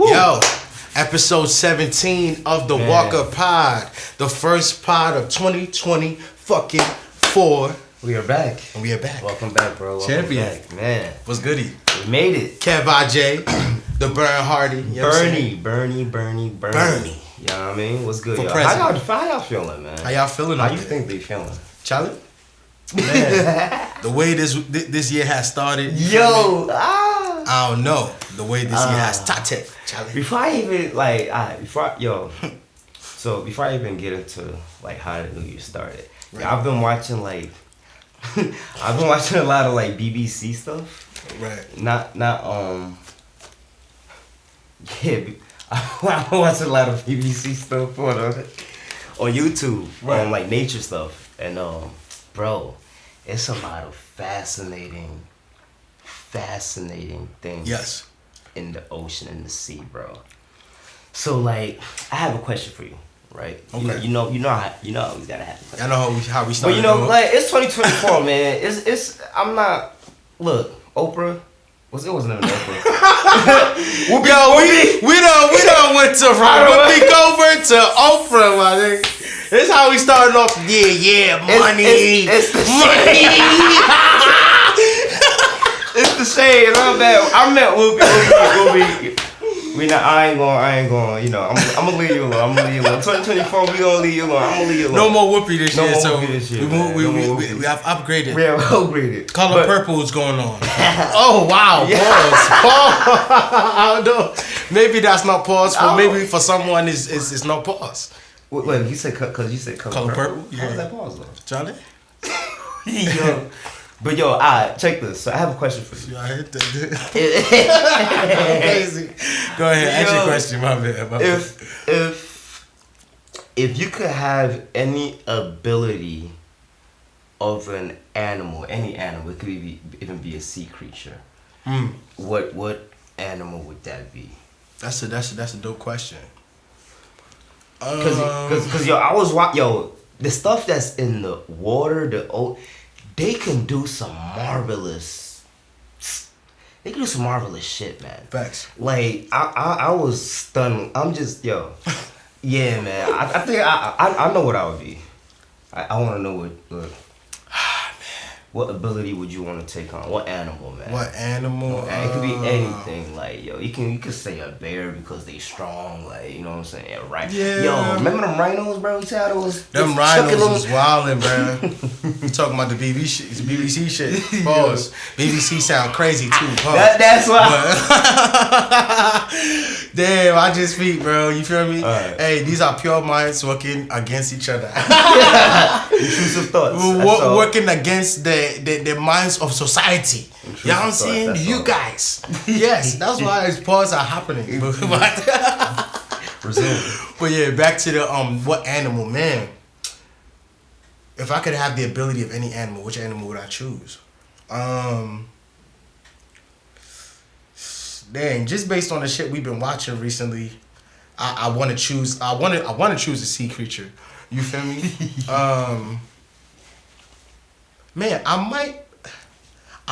Yo, episode 17 of the WLKR Pod. The first pod of 2024. We are back. And we are back. Welcome back, bro. Welcome Champion. back. Man. What's goody? We made it. Kev IJ, the Burn Hardy. You know Bernie. You know what I mean? What's good, For y'all? president. How y'all feeling, man? How y'all feeling How out you there? think they feeling? Charlie? Man, the way this year has started. Yo! I don't know. The way this year has started, Charlie. Before I even, before I even get into, how the new year started, Right. I've been watching, I've been watching a lot of, BBC stuff. Right. I've been watching a lot of BBC stuff on YouTube, Right. nature stuff, and bro, it's a lot of fascinating things. Yes. In the ocean and the sea, bro. So I have a question for you, right? Okay. You know how we gotta have it. I know how we But started. it's 2024, man. I'm not. Look, Oprah. It wasn't even Oprah. We done went to Whoopi Goldberg to Oprah, my nigga. This is how we started off. Yeah, money. It's the money. It's the shade. I'm at Whoopi. I ain't going. I'm gonna leave you alone. 2024, we gonna leave you alone. I'm gonna leave you alone. No more Whoopi this year. No more So Whoopi this year, we man. have upgraded. We have upgraded. Color purple is going on. Oh wow, pause. I don't know. Maybe that's not pause. For maybe for someone it's not pause. Wait, you said because you said color purple. Yeah. How was that pause though? Charlie? Yo. But yo, alright, check this. So I have a question for you. I hit that. Crazy. Go ahead, ask your question, my bad. If you could have any ability of an animal, any animal, it could even be a sea creature. What animal would that be? That's a dope question. Cause I was the stuff that's in the water, they can do some marvelous shit, man. Facts. I was stunned. I'm just yeah, man. I think I know what I would be. I want to know what ability would you want to take on? What animal, man? What animal? It could be anything. You can say a bear because they strong. You know what I'm saying? Right? Yeah. Yo, remember them rhinos, bro? You said them rhinos was wildin', bro. You talking about the BBC shit? Pause. BBC sound crazy too. Pause. That's why. Damn, I just speak, bro. You feel me? Right. Hey, these are pure minds working against each other. Intrusive thoughts. Working against the minds of society. You know what I'm saying? You guys. Yes, that's why these pause are happening. But yeah, back to the what animal, man. If I could have the ability of any animal, which animal would I choose? Dang, just based on the shit we've been watching recently, I want to choose. I want to choose a sea creature. You feel me? Man, I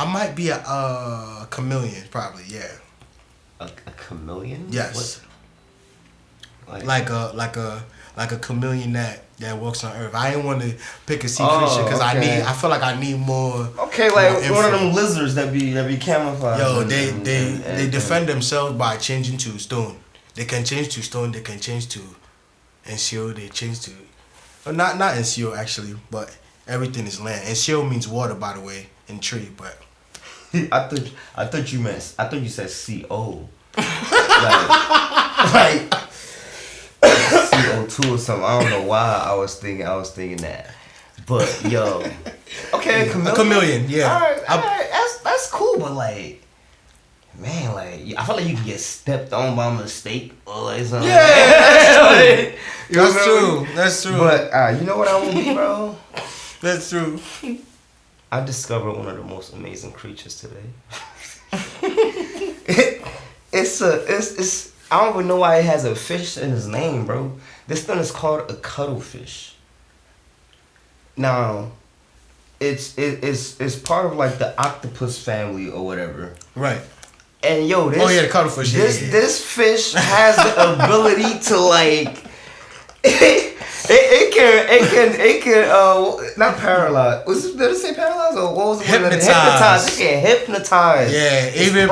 might be a chameleon, probably. Yeah. A chameleon? Yes. What? Like a chameleon that walks on Earth. I didn't want to pick a sea creature because okay. I feel like I need more. Okay, more one info. of them lizards that be camouflaged. Yo, they defend themselves by changing to stone. They can change to stone. They can change to NCO. They change to, not NCO actually, but everything is land. NCO means water, by the way, and tree. But I thought you said CO. like CO2 or something. I don't know why I was thinking that. But yo, okay, a chameleon, yeah. All right, that's cool, but man, I feel like you can get stepped on by mistake or something. Yeah, that's true. But you know what I will be, bro? That's true. I discovered one of the most amazing creatures today. It's I don't even know why it has a fish in its name, bro. This thing is called a cuttlefish. Now, it's part of the octopus family or whatever. Right. And yo, this the cuttlefish. This fish has the ability to like it can not paralyze. Did it say paralyze or what was the word? Hypnotize. It can hypnotize. Yeah, even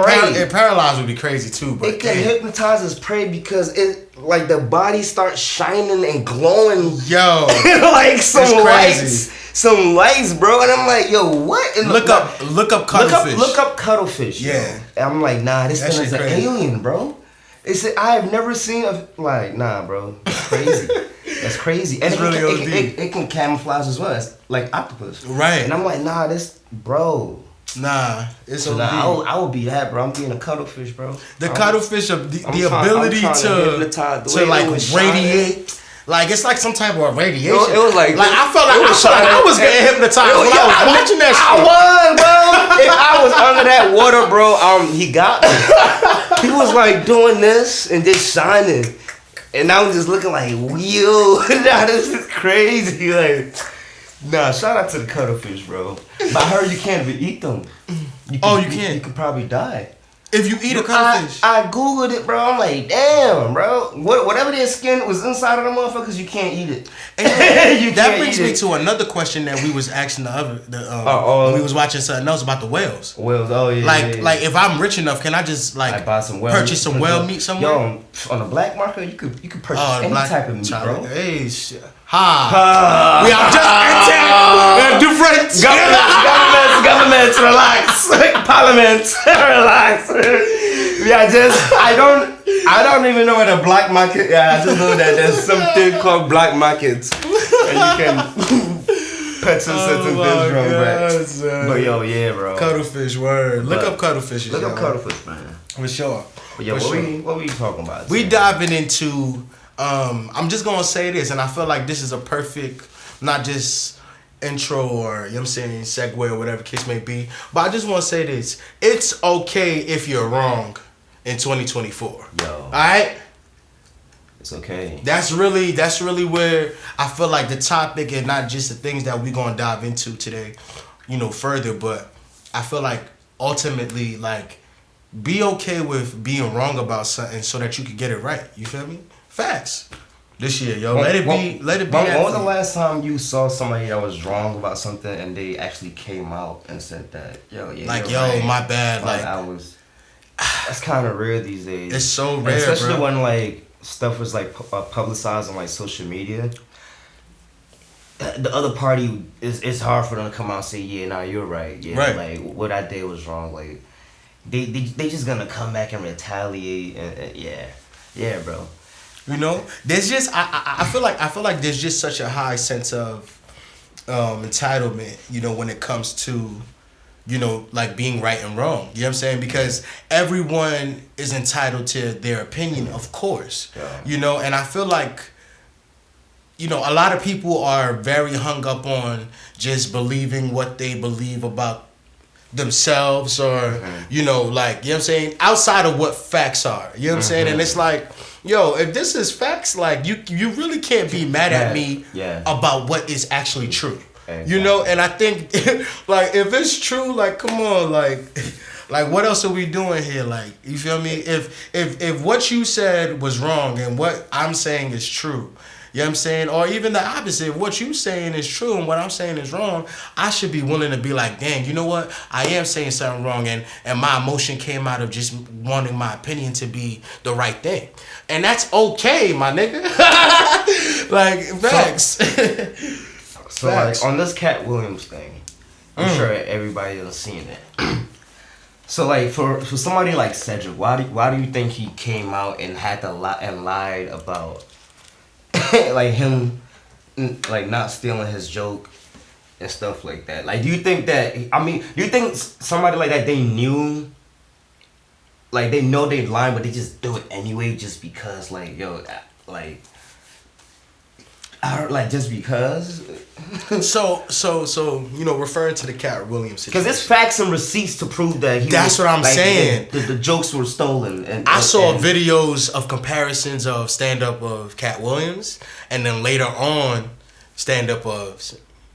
paralyzed would be crazy too. But it can hypnotize its prey because it like the body starts shining and glowing. Yo, like some lights, bro. And I'm like, yo, what? And look up cuttlefish. Look up cuttlefish. Yeah. And I'm like, nah, this thing is an alien, bro. I have never seen nah, bro. It's crazy. That's crazy. And it can camouflage as well. It's like octopus. Right. And I'm like, nah, bro. Nah, it's so I would be that, bro. I'm being a cuttlefish, bro. The cuttlefish of the ability to like radiate. Like it's like some type of radiation. It was like I felt like I was getting hypnotized when I was watching that shit. I was, bro. If I was under that water, bro, he got me. He was like doing this and just shining, and I was just looking like, yo, nah, this is crazy. Like, nah, shout out to the cuttlefish, bro. But I heard you can't even eat them. You can't. You could probably die. If you eat a cuttlefish. I googled it, bro. I'm like, damn, bro. Whatever their skin was inside of the motherfuckers, you can't eat it. That brings me to another question that we was asking when we was watching something else about the whales. Whales, oh yeah. Like if I'm rich enough, can I just like buy some purchase some whale meat somewhere? Yo, on the black market, you could purchase any type of meat, bro. Hey, shit. We are just different governments relax. Parliament relax. I don't even know what a black market. Yeah, I just know that there's something called black markets, and you can purchase certain things, bro. But yo, yeah, bro. Cuttlefish, word. Look up cuttlefish. Look up cuttlefish, man. For sure. But yo, what we talking about? We diving into. I'm just gonna say this, and I feel like this is a perfect, not just intro or, you know what I'm saying, segue or whatever case may be. But I just want to say this. It's okay if you're wrong in 2024. Yo. Alright? It's okay. That's really where I feel like the topic, and not just the things that we're going to dive into today, further. But I feel like ultimately, like, be okay with being wrong about something so that you can get it right. You feel me? Facts. This year, yo. Let it be. When was the last time you saw somebody that was wrong about something and they actually came out and said that, yo, right. My bad. Like, that's kind of rare these days. It's so rare, especially bro. when like stuff was like publicized on like social media. The other party it's hard for them to come out and say, yeah, nah, you're right. Yeah, right. Like what I did was wrong. Like they just gonna come back and retaliate. And yeah, bro. There's just I feel like there's just such a high sense of entitlement, when it comes to, like being right and wrong. You know what I'm saying? Because everyone is entitled to their opinion, of course. Yeah. And I feel like, a lot of people are very hung up on just believing what they believe about themselves or, like, you know what I'm saying? Outside of what facts are. You know what I'm saying? And it's like, yo, if this is facts, like you really can't be mad at me about what is actually true. Exactly. And I think like if it's true, like come on, like what else are we doing here? Like, you feel me? If what you said was wrong and what I'm saying is true, you know what I'm saying? Or even the opposite, if what you saying is true and what I'm saying is wrong, I should be willing to be like, dang, you know what? I am saying something wrong and my emotion came out of just wanting my opinion to be the right thing. And that's okay, my nigga. Like, facts. So like on this Cat Williams thing, I'm sure everybody has seen it. So like for somebody like Cedric, why do you think he came out and had to lie and lied about like him like not stealing his joke and stuff like that? Like, do you think somebody like that, they knew, like they know they lying but they just do it anyway just because, like, yo, like just because. So referring to the Cat Williams situation, because there's facts and receipts to prove that what I'm saying. The jokes were stolen. And I saw videos of comparisons of stand-up of Cat Williams and then later on stand-up of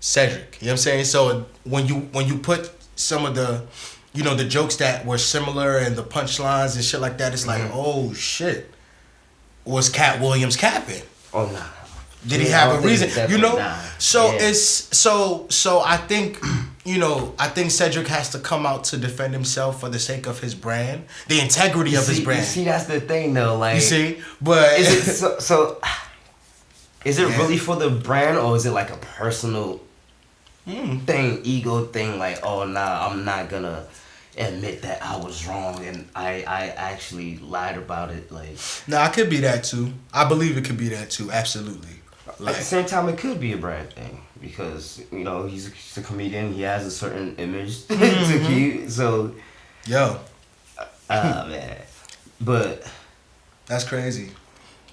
Cedric. You know what I'm saying? So when you put some of the the jokes that were similar and the punchlines and shit like that, it's like, oh shit, was Cat Williams capping? Oh nah. Did he have a reason? Nah. So it's so I think I think Cedric has to come out to defend himself for the sake of his brand, the integrity of his brand. You see, that's the thing though. Like, you see, but is it so? Is it really for the brand, or is it like a personal thing, ego thing? Like, oh nah, I'm not gonna admit that I was wrong and I actually lied about it. Like, it could be that too. I believe it could be that too. Absolutely. At the same time, it could be a brand thing because he's a comedian. He has a certain image to keep. So, man, but that's crazy.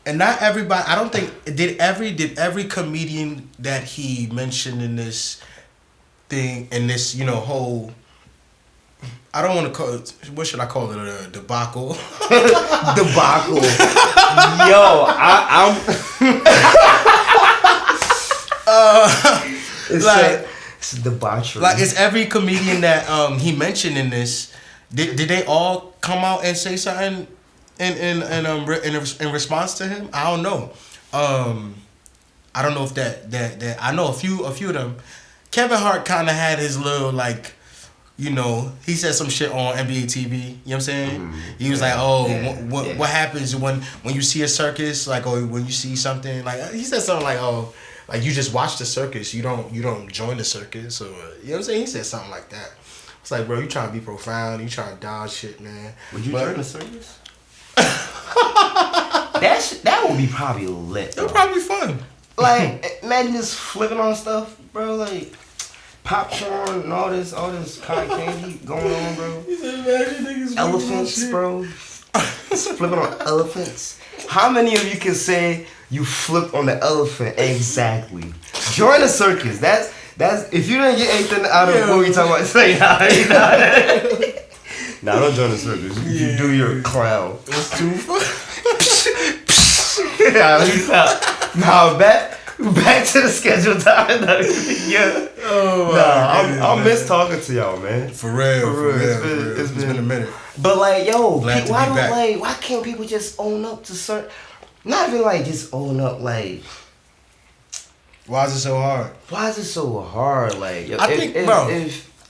And not everybody. I don't think did every comedian that he mentioned in this thing in this whole. I don't want to call it. What should I call it? A debacle. Debacle. Yo, I'm. It's a debauchery. Like, it's every comedian that he mentioned in this. Did they all come out and say something in response to him? I don't know. I don't know if that I know a few of them. Kevin Hart kind of had his little like. He said some shit on NBA TV. You know what I'm saying? He was like, what happens when you see a circus, like, or when you see something, like, he said something like, oh, like, you just watch the circus, you don't join the circus, or, you know what I'm saying? He said something like that. It's like, bro, you trying to be profound, you trying to dodge shit, man. Would you join the circus? That would be probably lit, bro. It would probably be fun. Like, imagine just flipping on stuff, bro, like... popcorn and all this cotton candy going on, bro. Elephants, bro. Flipping on elephants. How many of you can say you flipped on the elephant exactly? Join a circus. That's if you didn't get anything out of what we talking about, say nah. Nah, don't join the circus. You do your clown. It's too fun. Now back to the schedule time. Yeah. Oh, I'll miss talking to y'all, man. For real. It's been a minute. But like, yo, why can't people just own up to certain? Not even like just own up. Like, why is it so hard? Like, yo, I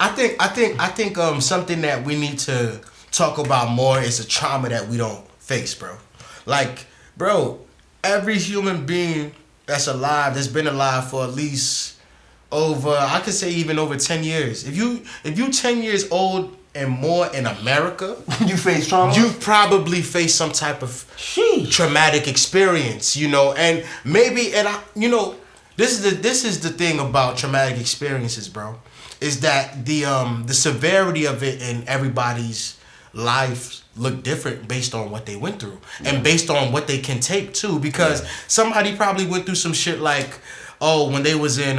think something that we need to talk about more is a trauma that we don't face, bro. Like, bro, every human being that's alive, that's been alive for at least I could say even over 10 years. If you 10 years old and more in America, you face trauma. You've probably faced some type of traumatic experience, and maybe this is the thing about traumatic experiences, bro, is that the severity of it in everybody's life look different based on what they went through and based on what they can take too, because somebody probably went through some shit like, when they was in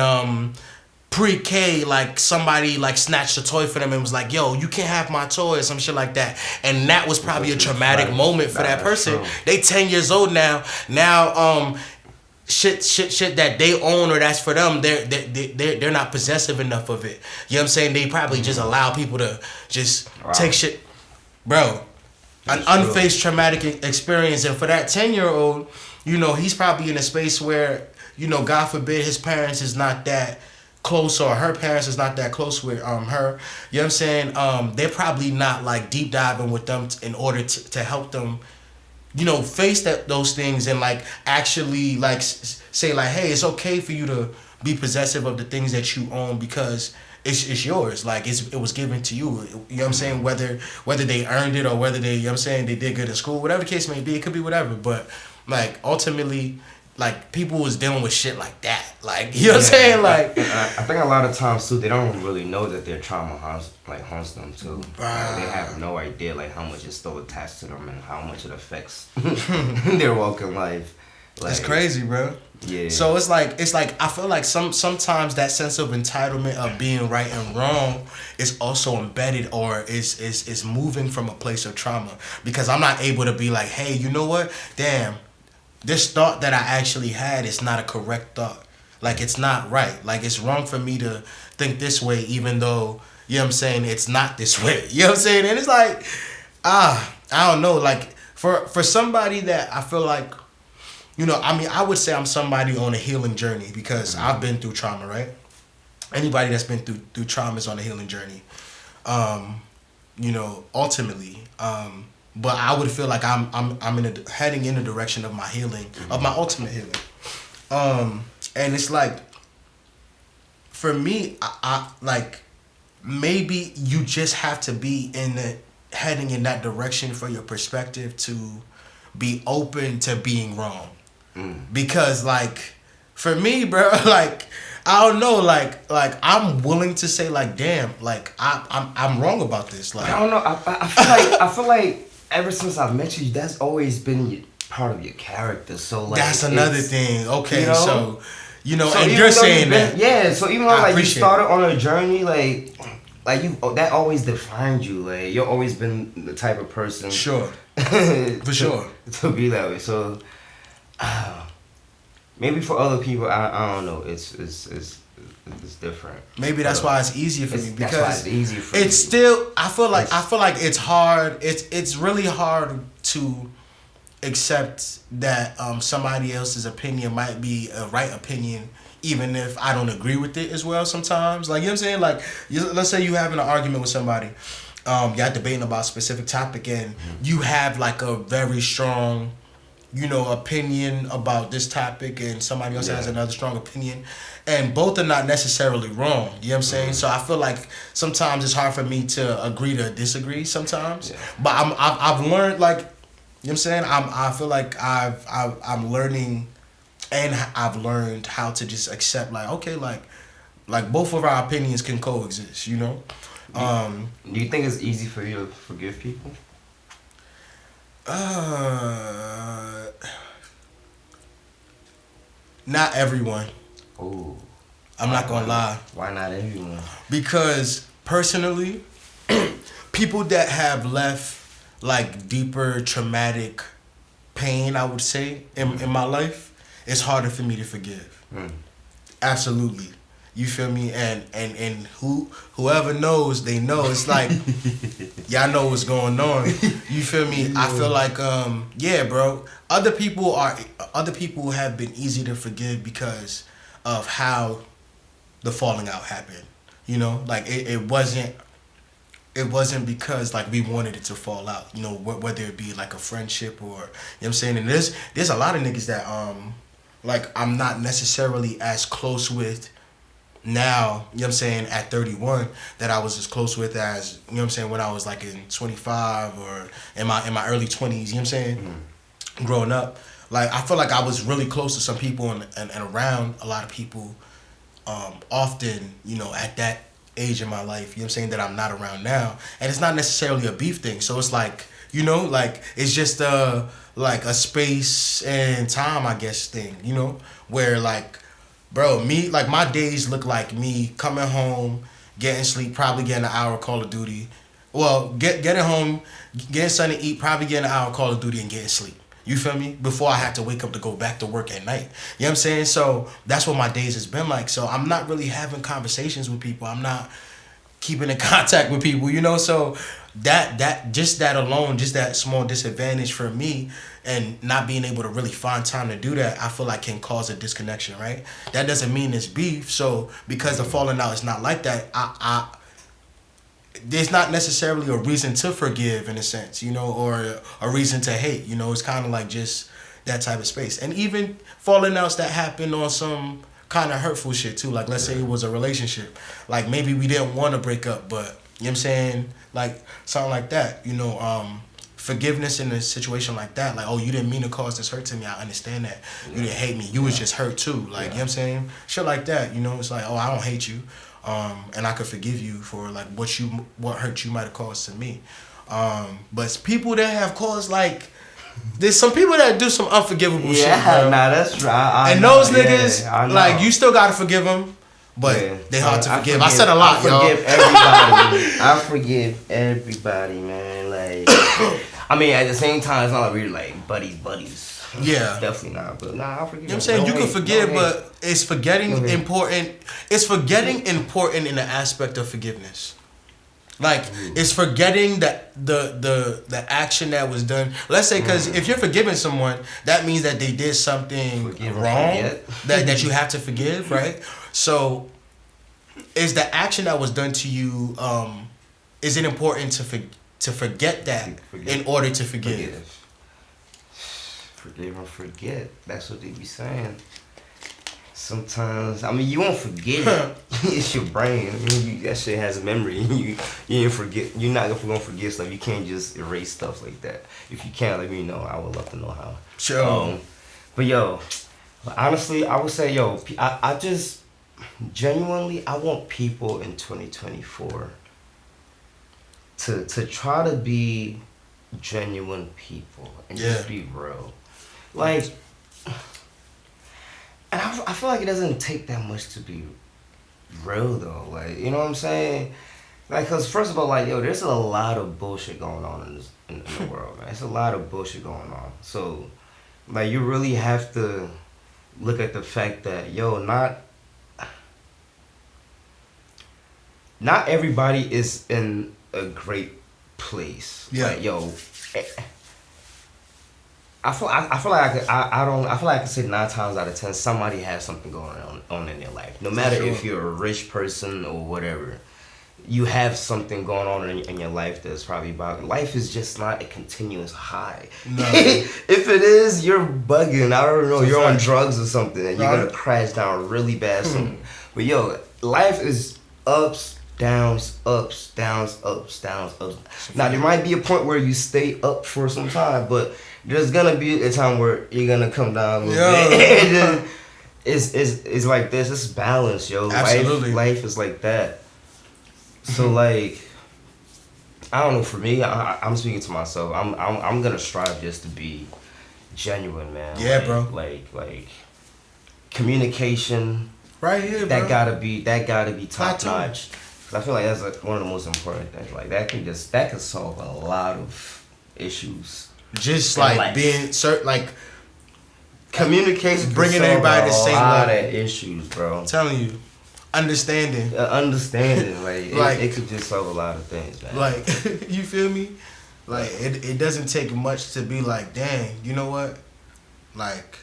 pre-K, like somebody like snatched a toy for them and was like, yo, you can't have my toy or some shit like that, and that was probably a traumatic moment for that person. They 10 years old now shit that they own or that's for them, they're not possessive enough of it. You know what I'm saying? They probably just allow people to just take shit, bro. An unfaced traumatic experience, and for that 10-year-old, he's probably in a space where, God forbid his parents is not that close, or her parents is not that close with her. You know what I'm saying? They're probably not like deep diving with them in order to help them, face those things and like actually like say like, hey, it's okay for you to be possessive of the things that you own because it's yours. Like it was given to you. You know what I'm saying? Whether they earned it or whether they, you know what I'm saying, they did good in school, whatever the case may be, it could be whatever. But like ultimately, like people was dealing with shit like that. Like, you know what I'm saying? Like, I think a lot of times too, they don't really know that their trauma haunts them too. Like, they have no idea like how much is still attached to them and how much it affects their walk in life. Like, it's crazy, bro. Yeah. So it's like I feel like sometimes that sense of entitlement of being right and wrong is also embedded or is moving from a place of trauma, because I'm not able to be like, hey, you know what? Damn, this thought that I actually had is not a correct thought. Like, it's not right. Like, it's wrong for me to think this way, even though, you know you know what I'm saying, it's not this way. You know what I'm saying? And it's like, I don't know. Like, for somebody that I feel like, you know, I mean, I would say I'm somebody on a healing journey because I've been through trauma, right? Anybody that's been through trauma is on a healing journey. You know, ultimately. But I would feel like I'm heading in the direction of my healing, of my ultimate healing. And it's like, for me, I like, maybe you just have to be heading in that direction for your perspective to be open to being wrong. Because like, for me, bro, like, I don't know, like I'm willing to say like, damn, like I'm wrong about this. Like, I don't know. I feel like ever since I've met you, that's always been part of your character. So like, that's another thing. Okay, you know? so you know, So and you're saying that. Yeah. So even though like you started it. on a journey, like you, that always defined you. Like you've always been the type of person. Sure. For sure. To be that way. So. Maybe for other people, I don't know. It's different. Maybe that's why it's easier for me, because that's why it's easier for it's you. still. I feel like it's hard. It's really hard to accept that somebody else's opinion might be a right opinion, even if I don't agree with it as well. Sometimes, like, you know what I'm saying. Like, let's say you having an argument with somebody, y'all debating about a specific topic, and you have like a very strong, you know, opinion about this topic, and somebody else has another strong opinion, and both are not necessarily wrong. You know what I'm saying? So I feel like sometimes it's hard for me to agree to disagree sometimes. But I've learned, like, you know what I'm saying? I feel like I'm learning, and I've learned how to just accept, like, okay, like both of our opinions can coexist, you know? Do you think it's easy for you to forgive people? Not everyone. Oh, I'm not gonna lie. Why not everyone? Because personally, people that have left like deeper traumatic pain, I would say, in my life, it's harder for me to forgive. Absolutely. You feel me? And whoever knows, they know. It's like, y'all know what's going on. You feel me? Yeah. I feel like, yeah, bro. Other people have been easy to forgive because of how the falling out happened. You know, like it wasn't because like we wanted it to fall out. You know, whether it be like a friendship or, you know what I'm saying. And there's a lot of niggas that like I'm not necessarily as close with now, you know what I'm saying, at 31, that I was as close with as, you know what I'm saying, when I was like in 25 or in my early 20s, you know what I'm saying, growing up. Like, I feel like I was really close to some people and around a lot of people often, you know, at that age in my life, you know what I'm saying, that I'm not around now. And it's not necessarily a beef thing. So it's like, you know, like, it's just like a space and time, I guess, thing, you know, where like, bro, me, like, my days look like me coming home, getting sleep, probably getting an hour of Call of Duty. Well, getting home, getting something to eat, probably getting an hour of Call of Duty and getting sleep. You feel me? Before I had to wake up to go back to work at night. You know what I'm saying? So that's what my days has been like. So I'm not really having conversations with people. I'm not keeping in contact with people, you know? So that alone, just that small disadvantage for me, and not being able to really find time to do that, I feel like can cause a disconnection, right? That doesn't mean it's beef. So because the falling out is not like that, there's not necessarily a reason to forgive in a sense, you know, or a reason to hate, you know. It's kind of like just that type of space. And even falling outs that happened on some kind of hurtful shit too. Like, let's say it was a relationship. Like, maybe we didn't want to break up, but, you know what I'm saying? Like, something like that, you know, forgiveness in a situation like that, like, oh, you didn't mean to cause this hurt to me, I understand that. You didn't hate me, you was just hurt too, like, you know what I'm saying? Shit like that, you know, it's like, oh, I don't hate you, and I could forgive you for, like, what hurt you might have caused to me. But people that have caused, like, there's some people that do some unforgivable shit, bro. Nah, that's right. And those niggas, like, you still gotta forgive them, but they hard to forgive. I said a lot, y'all. I forgive everybody, man. Like, I mean, at the same time, it's not like we're like buddies. Yeah, definitely not. But nah, I forgive. You know what I'm saying? You can forgive, but it's forgetting important. It's forgetting important in the aspect of forgiveness. Like, it's forgetting the action that was done. Let's say, because if you're forgiving someone, that means that they did something wrong that you have to forgive, right? So, is the action that was done to you, is it important to forget that in order to forgive? Forgive and forget. That's what they be saying. Sometimes, I mean, you won't forget it. It's your brain. I mean, that shit has a memory. You didn't forget. You're not gonna forget stuff. You can't just erase stuff like that. If you can, let me know. I would love to know how. Sure. But yo, honestly, I would say, yo, I just genuinely, I want people in 2024 to try to be genuine people and just be real. Like, and I feel like it doesn't take that much to be real though. Like, you know what I'm saying? Like, cause first of all, like, yo, there's a lot of bullshit going on in the world, man. It's a lot of bullshit going on. So, like, you really have to look at the fact that, yo, not everybody is in a great place. Yeah. Like, yo, I feel like I could say 9 times out of 10 somebody has something going on in their life. No matter if you're a rich person or whatever, you have something going on in your life that's probably about. Life is just not a continuous high. No. If it is, you're bugging. I don't know. You're on drugs or something, and you're gonna crash down really bad soon. But yo, life is ups, downs, ups, downs, ups, downs, ups. Now there might be a point where you stay up for some time, but there's gonna be a time where you're gonna come down a little bit. It's like this. It's balance, yo. Absolutely. Life is like that. So like, I don't know. For me, I'm speaking to myself. I'm gonna strive just to be genuine, man. Yeah, like, bro. Like communication. Right here, that bro. gotta be top notch. Cause I feel like that's like one of the most important things. Like that can solve a lot of issues. Just like being certain, like communication, bringing everybody to the same level. A lot of issues, bro. I'm telling you, understanding, like it could just solve a lot of things, man. Like you feel me? Like it doesn't take much to be like, dang, you know what? Like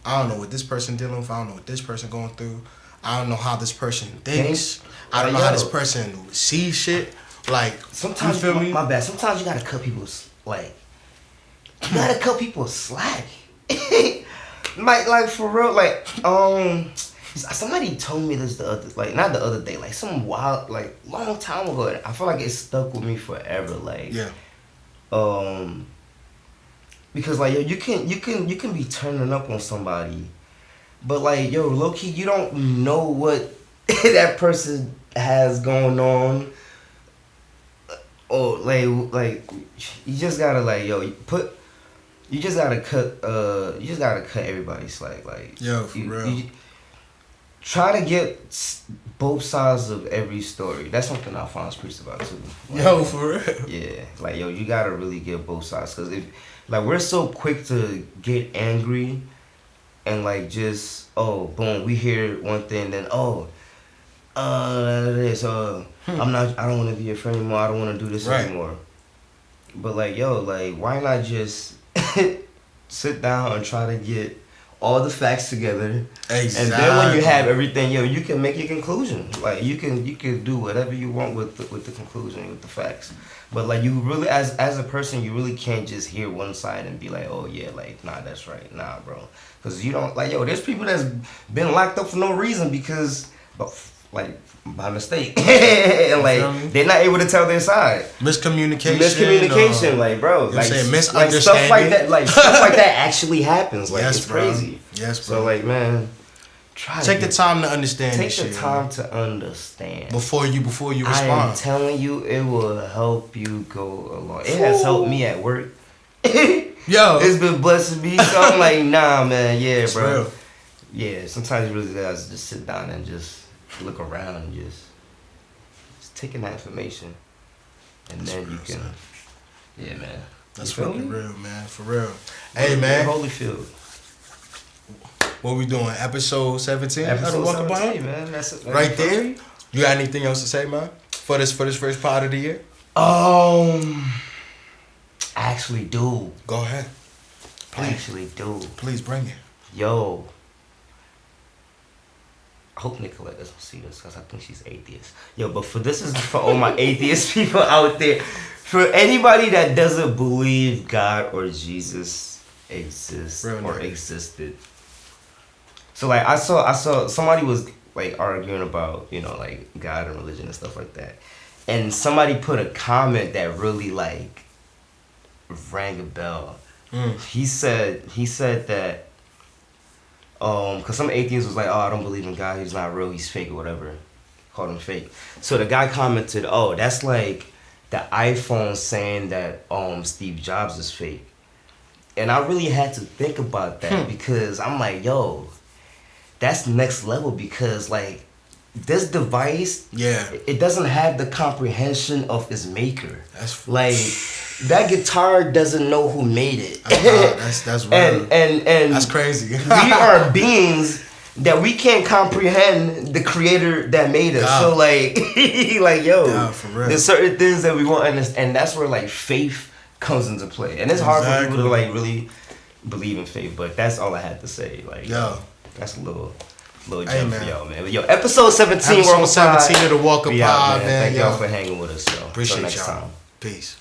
I don't know what this person dealing with. I don't know what this person going through. I don't know how this person thinks. I don't know how this person sees shit. Like sometimes, you feel me? My bad. Sometimes you gotta cut people like. You gotta cut people slack. like for real, like somebody told me this not the other day, like some wild, like long time ago. I feel like it stuck with me forever. Like because like yo, you can be turning up on somebody, but like yo, low key, you don't know what that person has going on. Or like you just gotta like yo you just gotta cut everybody slack. Like yo, for real. You try to get both sides of every story. That's something I found preached about too. Like, yo, for real. Yeah, like yo, you gotta really get both sides, cause if like we're so quick to get angry, and like just boom, we hear one thing, then I don't want to be your friend anymore. I don't want to do this anymore. But like, yo, like, why not just sit down and try to get all the facts together? Exactly. And then when you have everything, yo, you can make your conclusion. Like, you can do whatever you want with the conclusion, with the facts. But like, you really, as a person, you really can't just hear one side and be like, oh yeah, like, nah, that's right, nah, bro. Because you don't like, yo, there's people that's been locked up for no reason because, like, by mistake. And like they're not able to tell their side. Miscommunication, like bro. Like misunderstanding. Like stuff like that. Like stuff like that actually happens. Like it's crazy. Yes, bro. So like man, take the time to understand. Take the time to understand. Before you respond. I am telling you, it will help you go along. It has helped me at work. Yo. It's been blessing me. So I'm like, nah man, yeah, it's bro. Real. Yeah, sometimes you really gotta just sit down and just look around and just take in that information, and that's then real, you can, son. Yeah, man. That's fucking real, man. For real. Hey, man. Holyfield. What we doing? Episode 17. Episode 17, man. That's it. Right there. You got anything else to say, man? for this first part of the year? I actually do. Go ahead. Please. I actually do. Please bring it. Yo. I hope Nicolette doesn't see this because I think she's atheist. Yo, but this is for all my atheist people out there. For anybody that doesn't believe God or Jesus exists or existed. So like I saw somebody was like arguing about, you know, like God and religion and stuff like that. And somebody put a comment that really like rang a bell. He said that because some atheists was like, oh, I don't believe in God, he's not real, he's fake or whatever. Called him fake. So the guy commented, oh, that's like the iPhone saying that Steve Jobs is fake. And I really had to think about that because I'm like, yo, that's next level because like this device, it doesn't have the comprehension of its maker. That's like that guitar doesn't know who made it. That's real. And that's crazy. We are beings that we can't comprehend the creator that made us. So like like yo, for real. There's certain things that we won't understand, and that's where like faith comes into play. And it's hard for people to like really believe in faith, but that's all I had to say. Like that's a little gem for y'all, man. But yo, episode 17, episode 17 of the Walker Pod, man. Thank y'all for hanging with us, yo. Appreciate next y'all. time. Peace.